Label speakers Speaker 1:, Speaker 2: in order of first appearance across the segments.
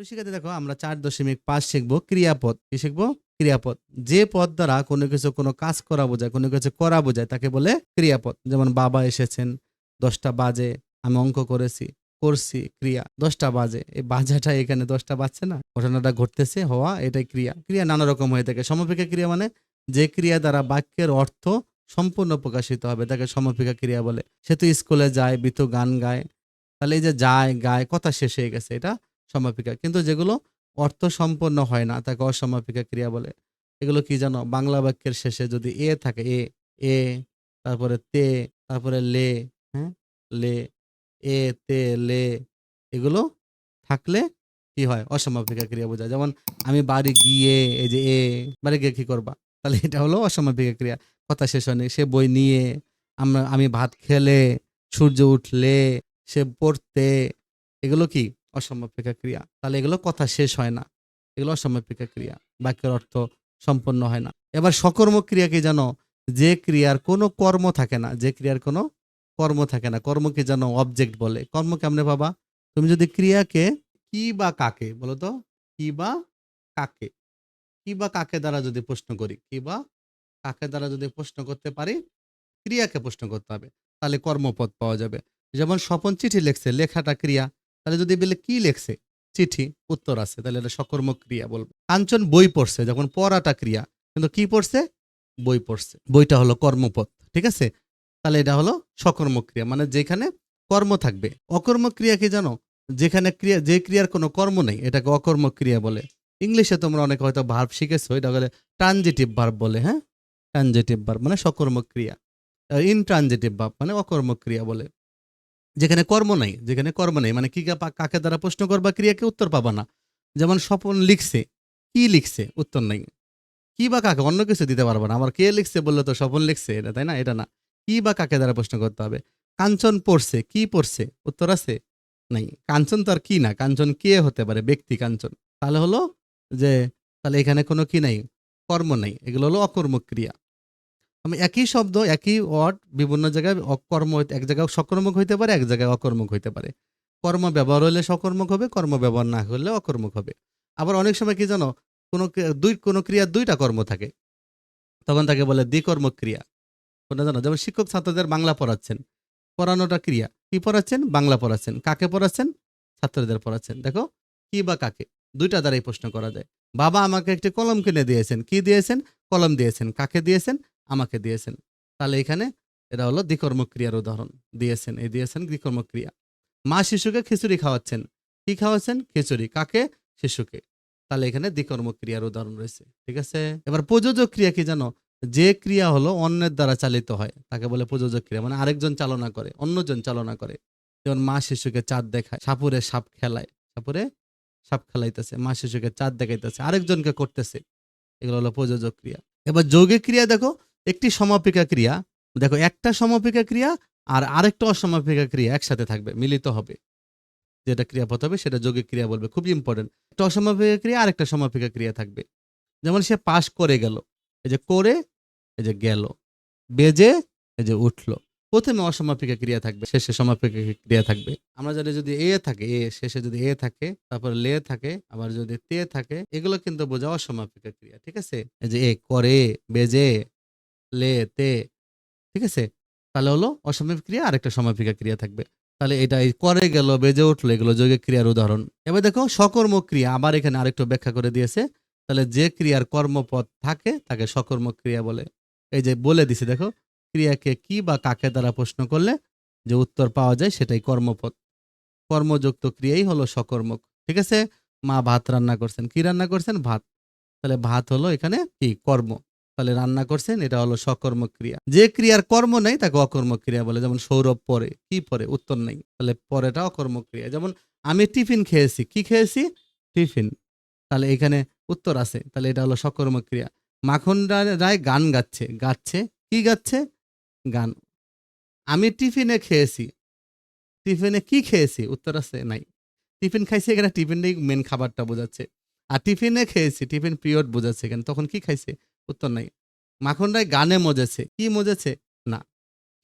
Speaker 1: শিক্ষার্থী দেখো আমরা 4.5 শিখবো ক্রিয়াপদ। কি শিখবো? ক্রিয়াপদ। যে পদ দ্বারা কোনো কিছু কোনো কাজ করা বোঝায়, কোনো কিছু করা বোঝায় তাকে বলে ক্রিয়াপদ। যেমন বাবা এসেছেন, 10টা বাজে, আমি অঙ্ক করেছি, করছি ক্রিয়া। 10টা বাজে, এই বাজাটা এখানে 10টা বাজছে না, ঘটনাটা ঘটতেছে, হওয়া, এটাই ক্রিয়া। ক্রিয়া নানা রকম হয়ে থাকে। সমাপিকা ক্রিয়া মানে যে ক্রিয়া দ্বারা বাক্যের অর্থ সম্পূর্ণ প্রকাশিত হবে তাকে সমাপিকা ক্রিয়া বলে। সে তো স্কুলে যায়, বিতু গান গায়, তাহলে এই যে যায় গায় কথা শেষ হয়ে গেছে, এটা সমাপিকা। কিন্তু যেগুলো অর্থ সম্পন্ন হয় না তাকে অসমাপিকা ক্রিয়া বলে। এগুলো কি জানো? বাংলা বাক্যের শেষে যদি এ থাকে, এ, এ, তারপরে তে, তারপরে লে, হ্যাঁ, লে, এ, তে, লে, এগুলো থাকলে কি হয়? অসমাপিকা ক্রিয়া বোঝায়। যেমন আমি বাড়ি গিয়ে, এই যে বাড়ি গিয়ে কি করবা, তাহলে এটা হলো অসমাপিকা ক্রিয়া। কথা শেষ হয়নি। সে বই নিয়ে, আমি ভাত খেলে, সূর্য উঠলে, সে পড়তে, এগুলো কি? অসমাপিকা ক্রিয়া। তাহলে এগুলো কথা শেষ হয় না, এগুলো অসমাপিকা ক্রিয়া, বাক্যের অর্থ সম্পন্ন হয় না। এবার সকর্মক ক্রিয়া কি জানো? যে ক্রিয়ার কোনো কর্ম থাকে না, যে ক্রিয়ার কোনো কর্ম থাকে না, কর্মকে জানো অবজেক্ট বলে। কর্ম কেমনে পাবা? তুমি যদি ক্রিয়াকে কি বা কাকে বলো তো, কি বা কাকে, কি বা কাকে দ্বারা যদি প্রশ্ন করি, কি বা কাকে দ্বারা যদি প্রশ্ন করতে পারি, ক্রিয়াকে প্রশ্ন করতে হবে, তাহলে কর্মপদ পাওয়া যাবে। যেমন স্বপন চিঠি লেখছে, লেখাটা ক্রিয়া, তাহলে যদি বলে কি লেখছে, চিঠি, উত্তর আছে, তাহলে এটা সকর্মক ক্রিয়া বলবো। কাঞ্চন বই পড়ছে, যখন পড়াটা ক্রিয়া, কিন্তু কি পড়ছে? বই পড়ছে, বইটা হলো কর্মপদ। ঠিক আছে, তাহলে এটা হলো সকর্মক ক্রিয়া, মানে যেখানে কর্ম থাকবে। অকর্মক ক্রিয়া কি জানো? যেখানে ক্রিয়া, যে ক্রিয়ার কোনো কর্ম নেই, এটাকে অকর্মক ক্রিয়া বলে। ইংলিশে তোমরা অনেকে হয়তো ভার্ব শিখেছো, এটা বলে ট্রানজিটিভ ভার্ব বলে। হ্যাঁ, ট্রানজিটিভ ভার্ব মানে সকর্মক ক্রিয়া। ইনট্রানজিটিভ ভার্ব মানে অকর্মক ক্রিয়া বলে। যেখানে কর্ম নাই, যেখানে কর্ম নেই মানে কি, কাকে দ্বারা প্রশ্ন করবা, ক্রিয়াকে উত্তর পাবা না। যেমন স্বপন লিখছে, কি লিখছে, উত্তর নাই। কি বা কাকে, অন্য কিছু দিতে পারবো না। আমার কে লিখছে বললে তো স্বপন লিখছে, এটা তাই না? এটা না। কি বা কাকে দ্বারা প্রশ্ন করতে হবে। কাঞ্চন পড়ছে, কি পড়ছে, উত্তর আছে? নাই। কাঞ্চন তো আর কি না, কাঞ্চন কে হতে পারে? ব্যক্তি কাঞ্চন। তাহলে হলো যে, তাহলে এখানে কোনো কি নাই, কর্ম নাই, এগুলো হলো অকর্মক ক্রিয়া। আমি একই শব্দ, একই ওয়ার্ড বিভিন্ন জায়গায় অকর্ম, এক জায়গায় সকর্মক হইতে পারে, এক জায়গায় অকর্মক হইতে পারে। কর্ম ব্যবহার হলে সকর্মক হবে, কর্ম ব্যবহার না হলে অকর্মক হবে। আবার অনেক সময় কি জানো, কোনো ক্রিয়ার 2টা কর্ম থাকে, তখন তাকে বলে দ্বিকর্মক ক্রিয়া। কোনটা জানো? যেমন শিক্ষক ছাত্রদের বাংলা পড়াচ্ছেন, পড়ানোটা ক্রিয়া। কি পড়াচ্ছেন? বাংলা পড়াচ্ছেন। কাকে পড়াচ্ছেন? ছাত্রদের পড়াচ্ছেন। দেখো, কি বা কাকে, 2টা দ্বারাই প্রশ্ন করা যায়। বাবা আমাকে একটি কলম কিনে দিয়েছেন। কি দিয়েছেন? কলম দিয়েছেন। কাকে দিয়েছেন? আমাকে দিয়েছেন। তাহলে এখানে এটা হলো দ্বিকর্মক ক্রিয়ার উদাহরণ। দিয়েছেন, এই দিয়েছেন দ্বিকর্মক ক্রিয়া। মা শিশুকে খিচুড়ি খাওয়াচ্ছেন। কি খাওয়াচ্ছেন? খিচুড়ি। কাকে? শিশুকে। তাহলে এখানে দ্বিকর্মক ক্রিয়ার উদাহরণ রয়েছে। ঠিক আছে, এবার প্রযোজক ক্রিয়া কি জানো? যে ক্রিয়া হলো অন্যের দ্বারা চালিত হয় তাকে বলে প্রযোজক ক্রিয়া, মানে আরেকজন চালনা করে, অন্যজন চালনা করে। যেমন মা শিশুকে চাঁদ দেখায়, সাপুরে সাপ খেলায়, সাপুরে সাপ খেলাইতেছে, মা শিশুকে চাঁদ দেখাইতেছে, আরেকজনকে করতেছে, এগুলো হলো প্রযোজক ক্রিয়া। এবার যৌগিক ক্রিয়া দেখো, একটি সমাপিকা ক্রিয়া, দেখো একটা সমাপিকা ক্রিয়া আর আরেকটা অসমাপিকা ক্রিয়া একসাথে থাকবে, মিলিত হবে, যেটা ক্রিয়াপদ হবে সেটা যৌগিক ক্রিয়া বলবে। খুব ইম্পর্টেন্ট। একটা অসমাপিকা ক্রিয়া আর একটা সমাপিকা ক্রিয়া থাকবে। যেমন সে পাশ করে গেল, এই যে করে, এই যে গেল, বেজে, এই যে উঠলো। প্রথমে অসমাপিকা ক্রিয়া থাকবে, শেষে সমাপিকা ক্রিয়া থাকবে। আমরা জানি যদি এ থাকে, এ শেষে যদি এ থাকে, তারপর লে থাকে, আবার যদি তে থাকে, এগুলো কিন্তু বোঝা অসমাপিকা ক্রিয়া। ঠিক আছে, এই যে এ করে, বেজে, লে, তে, ঠিক আছে, তাহলে হলো অসমাপিক ক্রিয়া, আরেকটা সমাপিকা ক্রিয়া থাকবে। তাহলে এটা এই করে গেল, বেজে উঠলো, এগুলো যৌগিক ক্রিয়ার উদাহরণ। এবার দেখো সকর্মক ক্রিয়া, আবার এখানে আরেকটু ব্যাখ্যা করে দিয়েছে। তাহলে যে ক্রিয়ার কর্মপদ থাকে তাকে সকর্মক ক্রিয়া বলে। এই যে বলে দিছে, দেখো, ক্রিয়াকে কি বা কাকে দ্বারা প্রশ্ন করলে যে উত্তর পাওয়া যায় সেটাই কর্মপদ। কর্মযুক্ত ক্রিয়াই হলো সকর্মক। ঠিক আছে, মা ভাত রান্না করছেন। কি রান্না করছেন? ভাত। তাহলে ভাত হলো এখানে কি? কর্ম। তাহলে রান্না করছেন, এটা হলো সকর্মক ক্রিয়া। যে ক্রিয়ার কর্ম নেই তাকে অকর্মক ক্রিয়া বলে। যেমন সৌরভ পরে, কি পরে? উত্তর নেই, তাহলে পরেটা অকর্মক ক্রিয়া। যেমন আমি টিফিন খেয়েছি। কি খেয়েছি? টিফিন। তাহলে এখানে উত্তর আছে, তাহলে এটা হলো সকর্মক ক্রিয়া। মাখন রায় গান গাচ্ছে। গাচ্ছে, কি গাচ্ছে? গান। আমি টিফিনে খেয়েছি। টিফিনে কি খেয়েছি? উত্তর আছে? নাই। টিফিন খাইছে, এখানে টিফিনটাই মেন খাবারটা বোঝাচ্ছে। আর টিফিনে খেয়েছি, টিফিন পিরিয়ড বোঝাচ্ছে এখানে। তখন কি খাইছে? উত্তর নাই। মাখন রায় গানে মজেছে। কি মজেছে? না।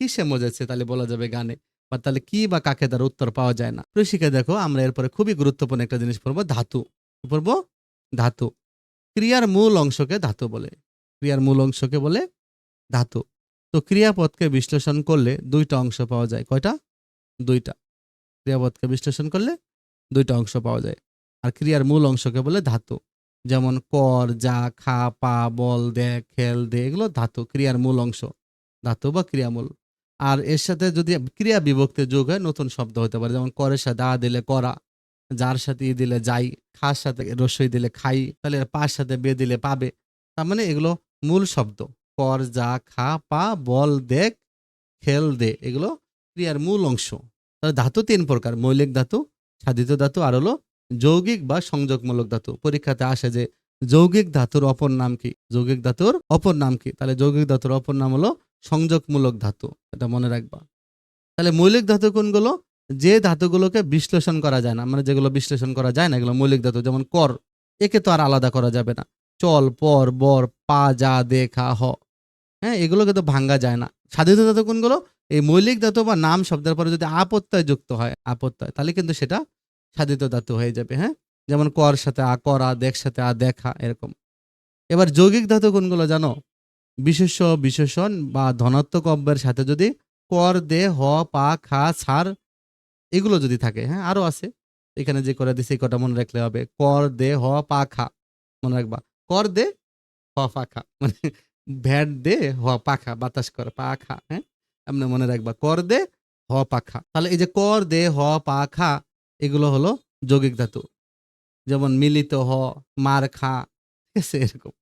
Speaker 1: কিসে মজেছে? তাহলে বলা যাবে গানে। বা তাহলে কি বা কাকে দ্বারা উত্তর পাওয়া যায় না। শিখে দেখো আমরা এরপরে খুবই গুরুত্বপূর্ণ একটা জিনিস পড়বো, ধাতু। কি পড়বো? ধাতু। ক্রিয়ার মূল অংশকে ধাতু বলে। ক্রিয়ার মূল অংশকে বলে ধাতু। তো ক্রিয়াপদকে বিশ্লেষণ করলে দুইটা অংশ পাওয়া যায়। কয়টা? দুইটা। ক্রিয়াপদকে বিশ্লেষণ করলে দুইটা অংশ পাওয়া যায়। আর ক্রিয়ার মূল অংশকে বলে ধাতু। যেমন কর, যা, খা, পা, বল, দে, খেল, দে, এগুলো ধাতু, ক্রিয়ার মূল অংশ, ধাতু বা ক্রিয়ামূল। আর এর সাথে যদি ক্রিয়া বিভক্তি যোগ হয় নতুন শব্দ হতে পারে। যেমন করের সাথে আ দিলে করা, যার সাথে ই দিলে যাই, খার সাথে রসই দিলে খাই, তাহলে পার সাথে বে দিলে পাবে। তার মানে এগুলো মূল শব্দ। কর, যা, খা, পা, বল, দেখ, খেল, দে, এগুলো ক্রিয়ার মূল অংশ। তাহলে ধাতু তিন প্রকার: মৌলিক ধাতু, সাধিত ধাতু, আর হলো যৌগিক বা সংযোগমূলক ধাতু। পরীক্ষাতে আসে যে যৌগিক ধাতুর অপর নাম কি? যৌগিক ধাতুর অপর নাম কি? তাহলে যৌগিক ধাতুর অপর নাম হলো সংযোগমূলক ধাতু। এটা মনে রাখবা। তাহলে মৌলিক ধাতু কোনগুলো? যে ধাতুগুলোকে বিশ্লেষণ করা যায় না, মানে যেগুলো বিশ্লেষণ করা যায় না, এগুলো মৌলিক ধাতু। যেমন কর, একে তো আর আলাদা করা যাবে না। চল, পর, বর, পা, যা, দে, খা, হ, হ্যাঁ, এগুলো কিন্তু ভাঙ্গা যায় না। সাধিত ধাতু কোনগুলো? এই মৌলিক ধাতু বা নাম শব্দের পরে যদি আপত্যয় যুক্ত হয়, আপত্যয়, তাহলে কিন্তু সেটা সাধিত ধাতু হয়ে যাবে। হ্যাঁ, যেমন কর সাথে আ করা, দেখ সাথে আ দেখা, এরকম। এবার যৌগিক ধাতু কোনগুলো জানো? বিশেষ্য, বিশেষণ বা ধনাত্মক অব্যয়ের সাথে যদি কর, দে, হ, পা, খা, ছার, এগুলো যদি থাকে, হ্যাঁ, আরো আছে, এখানে যে করে দিছে এই কটা মনে রাখলে হবে। কর, দে, হ, পা, খা, মনে রাখবা। কর, দে, হ, পা, খা, মানে ভ্যাট দে, হ, পাখা, বাতাস কর, পাখা, হ্যাঁ, এমনি মনে রাখবা। কর, দে, হ, পাখা। তাহলে এই যে কর, দে, হ, পা, খা, এগুলো হলো যৌগিক ধাতু। যেমন মিলিত হ, মার খা, ঠিক আছে, এরকম।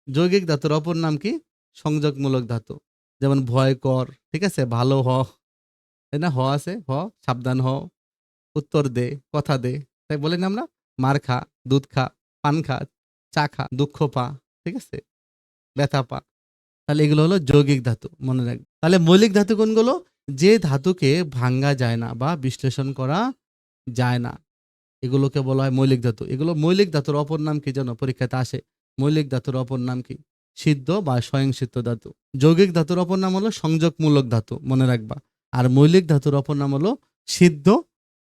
Speaker 1: যৌগিক ধাতুর অপর নাম কি? সংযোগমূলক ধাতু। যেমন ভয় কর, ঠিক আছে, ভালো হ, তাই না? হ আছে, হ, সাবধান হ, উত্তর দে, কথা দে, তাই বলি না আমরা? মার খা, দুধ খা, পান খা, চা খা, দুঃখ পা, ঠিক আছে, ব্যথা পা। তাহলে এগুলো হলো যৌগিক ধাতু, মনে রাখবে। তাহলে মৌলিক ধাতু কোনগুলো? যে ধাতুকে ভাঙ্গা যায় না বা বিশ্লেষণ করা যায় না, এগুলোকে বলা হয় মৌলিক ধাতু। এগুলো মৌলিক ধাতুর অপর নাম কি জানো? পরীক্ষাতে আসে। মৌলিক ধাতুর অপর নাম কি? সিদ্ধ বা স্বয়ংসিদ্ধ ধাতু। যৌগিক ধাতুর অপর নাম হলো সংযোগমূলক ধাতু, মনে রাখবা। আর মৌলিক ধাতুর অপর নাম হলো সিদ্ধ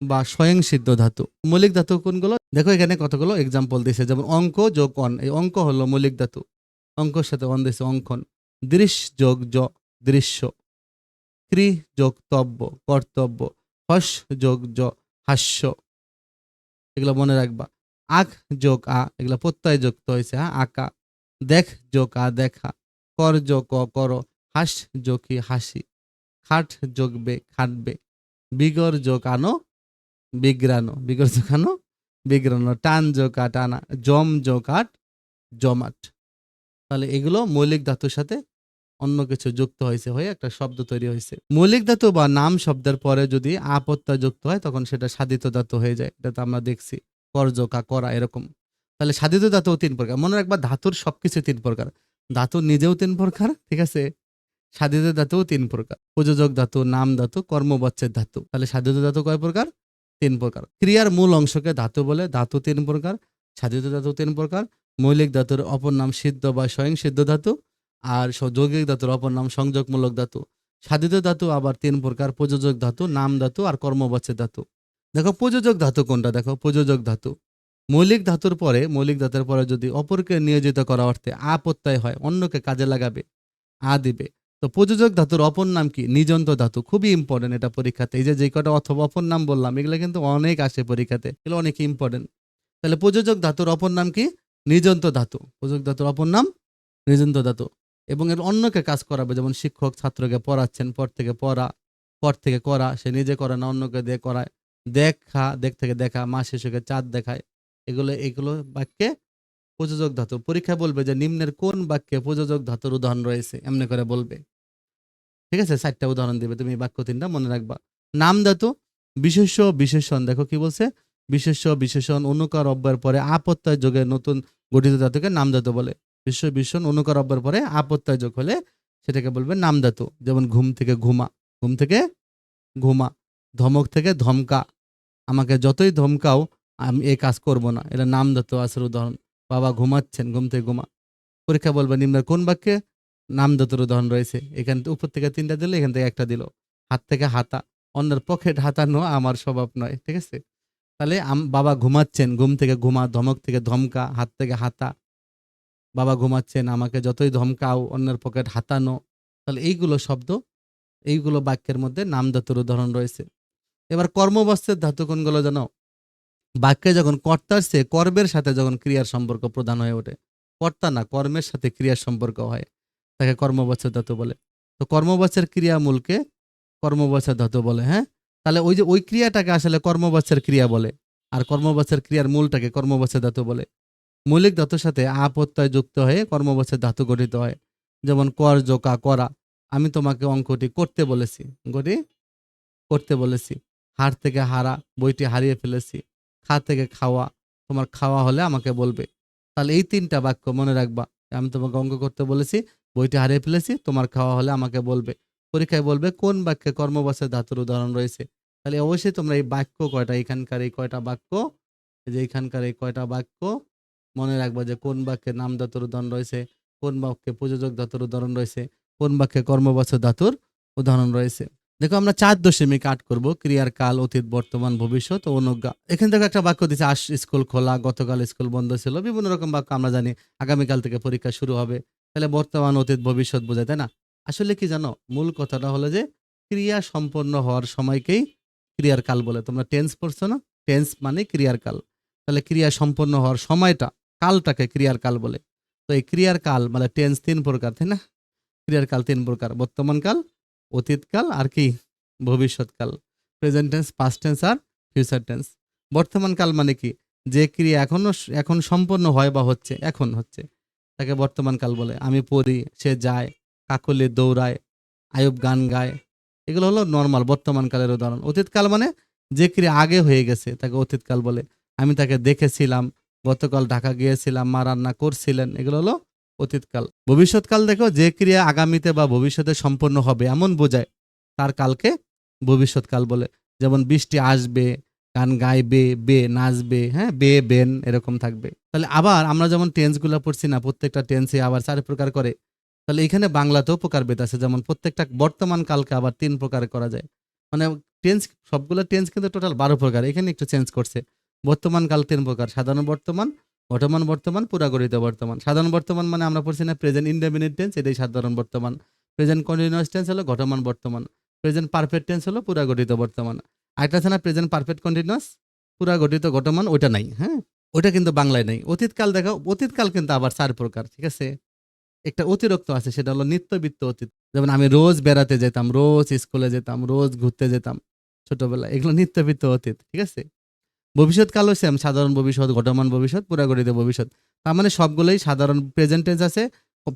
Speaker 1: বা স্বয়ংসিদ্ধ ধাতু। মৌলিক ধাতু কোনগুলো? দেখো এখানে কতগুলো এক্সাম্পল দিয়েছে। যেমন অঙ্ক যোগ অন, এই অঙ্ক হলো মৌলিক ধাতু। অঙ্কর সাথে অন দিয়েছে, অঙ্কন। দৃশ যোগ জ, দৃশ্য। ক্রি যোগ তব্য, কর্তব্য। হস যোগ জ, হাস্য। এগুলো মনে রাখবা। আখ যোগ আ, এগুলো প্রত্যয় যুক্ত হয়েছে, হ্যাঁ, আঁকা। দেখ যোগ আ, দেখা। কর যোগ ক, কর। হাস যোগ ই, হাসি। খাট যোগ বে, খাটবে। বিগর যোগ আনো, বিগ্রানো। বিগর যোগ আনো, বিগ্রানো। টান যোগ আ, টানা। জম যোগ আট, জমাট। তাহলে এগুলো মৌলিক ধাতুর সাথে অন্য কিছু যুক্ত হয়েছে, হয়ে একটা শব্দ তৈরি হয়েছে। মৌলিক ধাতু বা নাম শব্দের পরে যদি আপত্যয় যুক্ত হয় তখন সেটা সাধিত ধাতু হয়ে যায়। এটা তো আমরা দেখছি, করজকা, করা, এরকম। তাহলে সাধিত ধাতু তিন প্রকার, মনে রাখবা। ধাতুর সবকিছু তিন প্রকার। ধাতু নিজেও তিন প্রকার, ঠিক আছে। সাধিত ধাতুও তিন প্রকার: প্রযোজক ধাতু, নাম ধাতু, কর্মবাচ্যের ধাতু। তাহলে সাধিত ধাতু কয় প্রকার? তিন প্রকার। ক্রিয়ার মূল অংশকে ধাতু বলে, ধাতু তিন প্রকার। সাধিত ধাতু তিন প্রকার। মৌলিক ধাতুর অপর নাম সিদ্ধ বা স্বয়ংসিদ্ধ ধাতু। আর যৌগিক ধাতুর অপর নাম সংযোগমূলক ধাতু। সাধিত ধাতু আবার তিন প্রকার: প্রযোজক ধাতু, নাম ধাতু, আর কর্মবাচ্যের ধাতু। দেখো প্রযোজক ধাতু কোনটা? দেখো প্রযোজক ধাতু মৌলিক ধাতুর পরে যদি অপরকে নিয়োজিত করা অর্থে আ প্রত্যয় হয়, অন্যকে কাজে লাগাবে, আ দিবে। তো প্রযোজক ধাতুর অপর নাম কি? নিযন্ত ধাতু। খুবই ইম্পর্টেন্ট এটা পরীক্ষাতে। এই যে কটা অথবা অপর নাম বললাম, এগুলো কিন্তু অনেক আসে পরীক্ষাতে, এগুলো অনেক ইম্পর্টেন্ট। তাহলে প্রযোজক ধাতুর অপর নাম কি? নিযন্ত ধাতু। প্রযোজক ধাতুর অপর নাম নিযন্ত ধাতু। এবং এর অন্যকে কাজ করাবে। যেমন শিক্ষক ছাত্রকে পড়াচ্ছেন, পর থেকে পড়া, পর থেকে করা, সে নিজে করে না, অন্যকে দিয়ে করায়। দেখা, দেখ থেকে দেখা, মা শিশুকে চাঁদ দেখায়। এগুলো এগুলো বাক্যে প্রযোজক ধাতু। পরীক্ষা বলবে যে নিম্নের কোন বাক্যে প্রযোজক ধাতুর উদাহরণ রয়েছে, এমনি করে বলবে, ঠিক আছে। 4টা উদাহরণ দিবে, তুমি বাক্য 3টা মনে রাখবা। নাম ধাতু, বিশেষ্য, বিশেষণ। দেখো কি বলছে? বিশেষ্য, বিশেষণ, অনুকার অব্যয়ের পরে আপত্যয় যোগে নতুন গঠিত ধাতুকে নাম ধাতু বলে। বিশেষ্য, বিশেষণ, অনুকার অব্যয়ের পরে আপত্যয় যোগ হলে সেটাকে বলবে নাম ধাতু। যেমন ঘুম থেকে ঘুমা, ঘুম থেকে ঘুমা। ধমক থেকে ধমকা, আমাকে যতই ধমকাও আমি এই কাজ করব না। এটা নাম ধাতু আসার উদাহরণ। বাবা ঘুমাচ্ছেন, ঘুম থেকে ঘুমা। পরীক্ষা বলবে নিম্নের কোন বাক্যে নাম ধাতুর উদাহরণ রয়েছে? এখান থেকে উপর থেকে 3টা দিল, এখান থেকে একটা দিল। হাত থেকে হাতা, অন্যের পকেট হাতানো আমার স্বভাব নয়। ঠিক আছে? তাহলে বাবা ঘুমাচ্ছেন, ঘুম থেকে ঘুমা, ধমক থেকে ধমকা, হাত থেকে হাতা। বাবা ঘুমাচ্ছেন, আমাকে যতই ধমকাও, অন্যের পকেট হাতানো। তাহলে এইগুলো শব্দ, এইগুলো বাক্যের মধ্যে নামধাতুর উদাহরণ রয়েছে। এবার কর্মবাচ্যের ধাতু কোনগুলো জানো? বাক্যে যখন কর্তার চেয়ে কর্মের সাথে যখন ক্রিয়ার সম্পর্ক প্রধান হয়ে ওঠে, কর্তা না কর্মের সাথে ক্রিয়ার সম্পর্ক হয়, তাকে কর্মবাচ্য ধাতু বলে। তো কর্মবাচ্যের ক্রিয়ামূলকে কর্মবাচ্য ধাতু বলে। হ্যাঁ, তাহলে ওই যে ওই ক্রিয়াটাকে আসলে কর্মবাচ্যের ক্রিয়া বলে, আর কর্মবাচ্যের ক্রিয়ার মূলটাকে কর্মবাচ্য ধাতু বলে। মৌলিক ধাতুর সাথে আ প্রত্যয় যুক্ত হয়ে কর্মবাচ্যের ধাতু গঠিত হয়। যেমন কর, জোকা, করা। আমি তোমাকে অঙ্কটি করতে বলেছি, অঙ্কটি করতে বলেছি। হার থেকে হারা, বইটি হারিয়ে ফেলেছি। খা থেকে খাওয়া, তোমার খাওয়া হলে আমাকে বলবে। তাহলে এই ৩ টা বাক্য মনে রাখবা। আমি তোমাকে অঙ্ক করতে বলেছি, বইটি হারিয়ে ফেলেছি, তোমার খাওয়া হলে আমাকে বলবে। পরীক্ষায় বলবে কোন বাক্যে কর্মবাচ্য ধাতুর উদাহরণ রয়েছে। তাহলে অবশ্যই তোমরা এই বাক্য কয়টা, এখানকার এই কয়টা বাক্য, এই যে এখানকার এই কয়টা বাক্য মনে রাখবা যে কোন বাক্যে নাম ধাতুর উদাহরণ রয়েছে, কোন বাক্যে প্রযোজক ধাতুর উদাহরণ রয়েছে, কোন বাক্যে কর্মবাচ্য ধাতুর উদাহরণ রয়েছে। দেখো আমরা ৪.৮ করব ক্রিয়ার কাল, অতীত, বর্তমান, ভবিষ্যৎ ও অনুজ্ঞা। এখান থেকে একটা বাক্য দিচ্ছে, আজ স্কুল খোলা, গতকাল স্কুল বন্ধ ছিল। বিভিন্ন রকম বাক্য আমরা জানি। আগামীকাল থেকে পরীক্ষা শুরু হবে। তাহলে বর্তমান, অতীত, ভবিষ্যৎ বোঝায়, তাই না? আসলে কি জানো, মূল কথাটা হলো যে ক্রিয়া সম্পন্ন হওয়ার সময়কেই ক্রিয়ার কাল বলে। তোমরা টেন্স পড়ছো না? টেন্স মানে ক্রিয়ার কাল। তাহলে ক্রিয়া সম্পন্ন হওয়ার সময়টা, কালটাকে ক্রিয়ার কাল বলে। তো এই ক্রিয়ার কাল মানে টেন্স ৩ প্রকার, তাই না? ক্রিয়ার কাল ৩ প্রকার, বর্তমান কাল, অতীতকাল আর কি ভবিষ্যৎকাল। প্রেজেন্ট টেন্স, পাস্ট টেন্স আর ফিউচার টেন্স। বর্তমান কাল মানে কি? যে ক্রিয়া এখন সম্পন্ন হয় বা হচ্ছে, এখন হচ্ছে, তাকে বর্তমান কাল বলে। আমি পড়ি, সে যায়, কাকলি দৌড়ায়, আয়ুব গান গায়। এগুলো হলো নর্মাল বর্তমান কালের উদাহরণ। অতীতকাল মানে যে ক্রিয়া আগে হয়ে গেছে তাকে অতীতকাল বলে। আমি তাকে দেখেছিলাম, গতকাল ঢাকা গিয়েছিলাম, মা রান্না করছিলেন। এগুলো হলো অতীতকাল। ভবিষ্যৎকাল দেখো যে ক্রিয়া আগামীতে বা ভবিষ্যতে সম্পন্ন হবে এমন বোঝায়, তার কালকে ভবিষ্যৎকাল বলে। যেমন বৃষ্টি আসবে, গান গাইবে, বে নাচবে, হ্যাঁ, বেন এরকম থাকবে। তাহলে আবার আমরা যেমন টেন্সগুলো পড়ছি না, প্রত্যেকটা টেন্সে আবার ৪ প্রকার করে। তাহলে এখানে বাংলাতেও প্রকারভেদ আছে। যেমন প্রত্যেকটা বর্তমান কালকে আবার ৩ প্রকার করা যায়। মানে টেন্স, সবগুলো টেন্স কিন্তু টোটাল ১২ প্রকার। এখানে একটু চেঞ্জ করছে। বর্তমান কাল ৩ প্রকার: সাধারণ বর্তমান, ঘটমান বর্তমান, পুরাগঠিত বর্তমান। সাধারণ বর্তমান মানে আমরা পড়ছি না প্রেজেন্ট ইনডেফিনিট টেন্স, এটাই সাধারণ বর্তমান। প্রেজেন্ট কন্টিনিউয়াস টেন্স হলো ঘটমান বর্তমান। প্রেজেন্ট পারফেক্ট টেন্স হলো পুরাগঠিত বর্তমান। আরেকটা আছে না প্রেজেন্ট পারফেক্ট কন্টিনিউয়াস, পুরাগঠিত ঘটমান, ওইটা নাই। হ্যাঁ, ওইটা কিন্তু বাংলায় নাই। অতীতকাল দেখো, অতীতকাল কিন্তু আবার ৪ প্রকার। ঠিক আছে? একটা অতিরিক্ত আছে, সেটা হলো নিত্যবৃত্ত অতীত। যেমন আমি রোজ বেড়াতে যেতাম, রোজ স্কুলে যেতাম, রোজ ঘুরতে যেতাম ছোটবেলায়। এগুলো নিত্যবৃত্ত অতীত। ঠিক আছে? ভবিষ্যৎকালও সেম, সাধারণ ভবিষ্যৎ, ঘটমান ভবিষ্যৎ, পুরাগঠিত ভবিষ্যৎ। তার মানে সবগুলোই সাধারণ প্রেজেন্ট টেন্স আছে,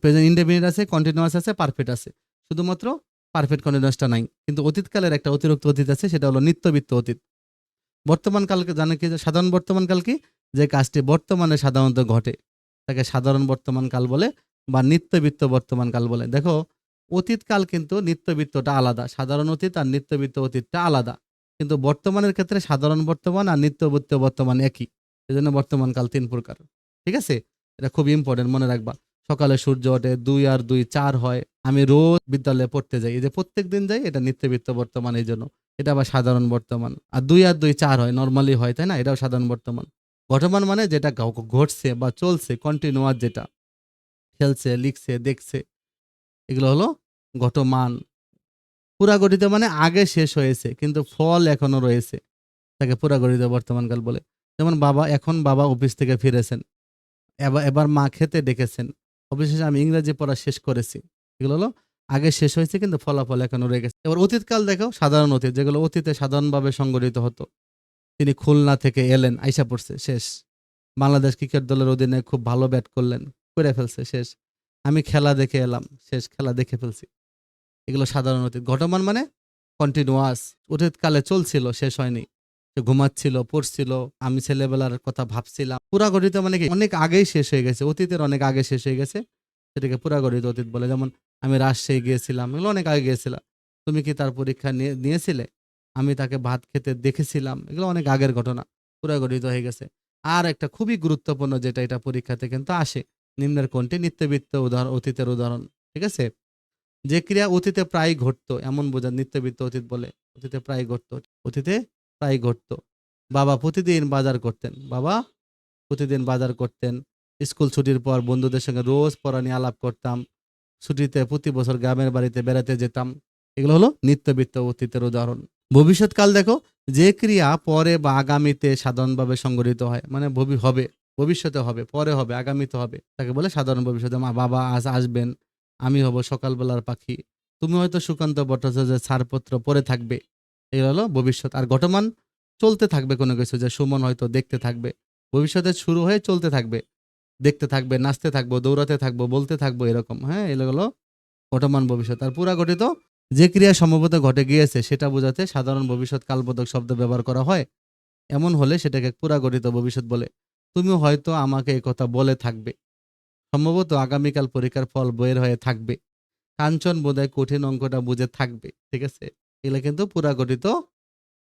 Speaker 1: প্রেজেন্ট ইনডেফিনিট আছে, কন্টিনিউয়াস আছে, পারফেক্ট আছে। শুধুমাত্র পারফেক্ট কন্টিনিউয়াসটা নাই। কিন্তু অতীতকালের একটা অতিরিক্ত অতীত আছে, সেটা হলো নিত্যবৃত্ত অতীত। বর্তমান কালকে জানে কি? যে সাধারণ বর্তমান কাল কি? যে কাজটি বর্তমানে সাধারণত ঘটে তাকে সাধারণ বর্তমান কাল বলে বা নিত্যবৃত্ত বর্তমান কাল বলে। দেখো, অতীতকাল কিন্তু নিত্যবৃত্তটা আলাদা, সাধারণ অতীত আর নিত্যবৃত্ত অতীতটা আলাদা। কিন্তু বর্তমানের ক্ষেত্রে সাধারণ বর্তমান আর নিত্যবৃত্ত বর্তমান একই। এজন্য বর্তমান কাল ৩ প্রকার। ঠিক আছে? এটা খুব ইম্পর্টেন্ট, মনে রাখবা। সকালে সূর্য ওঠে, ২ আর ২ ৪ হয়। আমি রোজ বিদ্যালয়ে পড়তে যাই, এই যে প্রত্যেক দিন যাই, এটা নিত্যবৃত্ত বর্তমান, এই জন্য এটা আবার সাধারণ বর্তমান। আর ২ আর ২ ৪ হয়, নরমালি হয়, তাই না? এটাও সাধারণ বর্তমান। ঘটমান মানে যেটা ঘটছে বা চলছে, কন্টিনিউয়াস, যেটা খেলছে, লিখছে, দেখছে, এগুলো হলো ঘটমান। পুরাগঠিত মানে আগে শেষ হয়েছে কিন্তু ফল এখনো রয়েছে, তাকে পুরাগঠিত বর্তমানকাল বলে। যেমন বাবা অফিস থেকে ফিরেছেন, এবার মা খেতে ডেকেছেন, অবশেষে আমি ইংরেজি পড়া শেষ করেছি। এগুলো হলো আগে শেষ হয়েছে কিন্তু ফলাফল এখনো রয়ে গেছে। এবার অতীতকাল দেখো, সাধারণ অতীত, যেগুলো অতীতে সাধারণভাবে সংগঠিত হতো। তিনি খুলনা থেকে এলেন, আইসা পড়ছে, শেষ। বাংলাদেশ ক্রিকেট দলের অধীনে খুব ভালো ব্যাট করলেন, করে ফেলছে, শেষ। আমি খেলা দেখে এলাম, শেষ, খেলা দেখে ফেলছি। এগুলো সাধারণ অতীত। ঘটমান মানে কন্টিনিউয়াস, অতীতকালে চলছিল, শেষ হয়নি। সে ঘুমাচ্ছিল, পড়ছিল, আমি ছেলেবেলার কথা ভাবছিলাম। পুরাগঠিত মানে কি? অনেক আগেই শেষ হয়ে গেছে, অতীতের অনেক আগে শেষ হয়ে গেছে, সেটাকে পুরাগঠিত অতীত বলে। যেমন আমি রাজশাহী গিয়েছিলাম, এগুলো অনেক আগে গিয়েছিলাম। তুমি কি তার পরীক্ষা নিয়েছিলে? আমি তাকে ভাত খেতে দেখেছিলাম, এগুলো অনেক আগের ঘটনা, পুরাগঠিত হয়ে গেছে। আর একটা খুবই গুরুত্বপূর্ণ, যেটা এটা পরীক্ষাতে কিন্তু আসে, নিম্নের কোনটি নিত্যবৃত্ত উদাহরণ, অতীতের উদাহরণ। ঠিক আছে? যে ক্রিয়া অতীতে প্রায় ঘটতো এমন বোঝায় নিত্যবৃত্ত অতীত বলে। অতীতে প্রায় ঘটতো, অতীতে প্রায় ঘটতো। বাবা প্রতিদিন বাজার করতেন। বাবা প্রতিদিন বাজার করতেন। স্কুল ছুটির পর বন্ধুদের সঙ্গে রোজ পড়া নিয়ে আলাপ করতাম। ছুটিতে প্রতি বছর গ্রামের বাড়িতে বেড়াতে যেতাম। এগুলো হলো নিত্যবৃত্ত অতীতের উদাহরণ। ভবিষ্যৎকাল দেখো, যে ক্রিয়া পরে বা আগামীতে সাধারণভাবে সংঘটিত হয়। মানে হবে, ভবিষ্যতে হবে, পরে হবে, আগামীতে হবে। তাকে বলে সাধারণ ভবিষ্যতে। বাবা আজ আসবেন, আমি হব সকালবেলার পাখি। তুমি হয়তো সুকান্ত ভট্টাচার্যের ছাড়পত্র পড়ে থাকবে। এগুলো হলো ভবিষ্যৎ। আর ঘটমান চলতে থাকবে কোনো কিছু, যে সুমন হয়তো দেখতে থাকবে। ভবিষ্যতে শুরু হয়ে চলতে থাকবে। দেখতে থাকবে, নাচতে থাকবো, দৌড়াতে থাকবো, বলতে থাকবো, এরকম। হ্যাঁ, এগুলো হলো ঘটমান ভবিষ্যৎ। আর পুরা ঘটিত যে ক্রিয়া সম্ভবত ঘটে গিয়েছে সেটা বোঝাতে সাধারণ ভবিষ্যৎ কালবোধক শব্দ ব্যবহার করা হয়। এমন হলে সেটাকে পুরা ঘটিত ভবিষ্যৎ বলে। তুমিও হয়তো আমাকে এই কথা বলে থাকবে। সম্ভবত আগামীকাল পরীক্ষার ফল বের হয়ে থাকবে। কাঞ্চন বোধহয় কঠিন অঙ্কটা বুঝে থাকবে। ঠিক আছে? এগুলো কিন্তু পুরা ঘটিত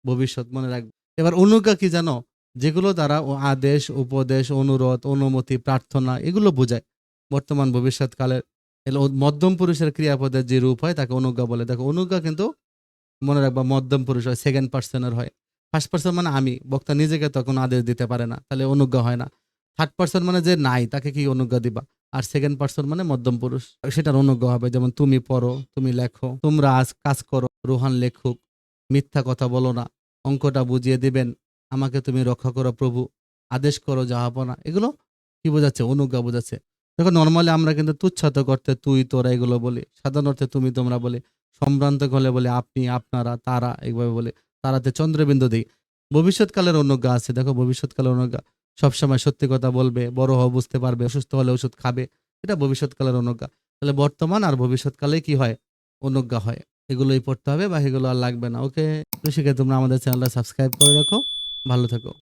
Speaker 1: ভবিষ্যৎ, মনে রাখবে। এবার অনুজ্ঞা কি জানো? যেগুলো দ্বারা আদেশ, উপদেশ, অনুরোধ, অনুমতি, প্রার্থনা এগুলো বোঝায়। বর্তমান ভবিষ্যৎকালের মধ্যম পুরুষের ক্রিয়াপদের যে রূপ হয় তাকে অনুজ্ঞা বলে। দেখো, অনুজ্ঞা কিন্তু মনে রাখবা মধ্যম পুরুষ হয়, সেকেন্ড পার্সনের হয়। ফার্স্ট পার্সন মানে আমি, বক্তা নিজেকে তখন আদেশ দিতে পারে না, তাহলে অনুজ্ঞা হয় না। থার্ড পার্সন মানে যে নাই তাকে কি অনুজ্ঞা দিবা। আর সেকেন্ড পার্সন মানে মধ্যম পুরুষ, সেটার অনুজ্ঞা হবে। যেমন তুমি পড়ো, তুমি লেখো, তোমরা আজ কাজ করো, রোহান লেখুক, মিথ্যা কথা বলো না, অঙ্কটা বুঝিয়ে দিবেন, আমাকে তুমি রক্ষা করো প্রভু, আদেশ করো জাহাপনা। এগুলো কি বোঝাচ্ছে? অনুজ্ঞা বোঝাচ্ছে। দেখো, নর্মালি আমরা কিন্তু তুচ্ছাত করতে তুই তোরা এগুলো বলি, সাধারণ অর্থে তুমি তোমরা বলি, সম্ভ্রান্ত হলে বলে আপনি, আপনারা, তারা, এইভাবে বলে। তারাতে চন্দ্রবিন্দু দিই। ভবিষ্যৎকালের অনুজ্ঞা আছে। দেখো, ভবিষ্যৎকালের অনুজ্ঞা সবসময় সত্যি কথা বলবে, বড় হওয়া বুঝতে পারবে, অসুস্থ হলে ওষুধ খাবে। এটা ভবিষ্যৎকালের অনুজ্ঞা। তাহলে বর্তমান আর ভবিষ্যৎকালে কি হয়? অনুজ্ঞা হয়। এগুলোই পড়তে হবে, বা এগুলো আর লাগবে না। ওকে, তো শিখে তোমরা আমাদের চ্যানেলটা সাবস্ক্রাইব করে রাখো। ভালো থেকো।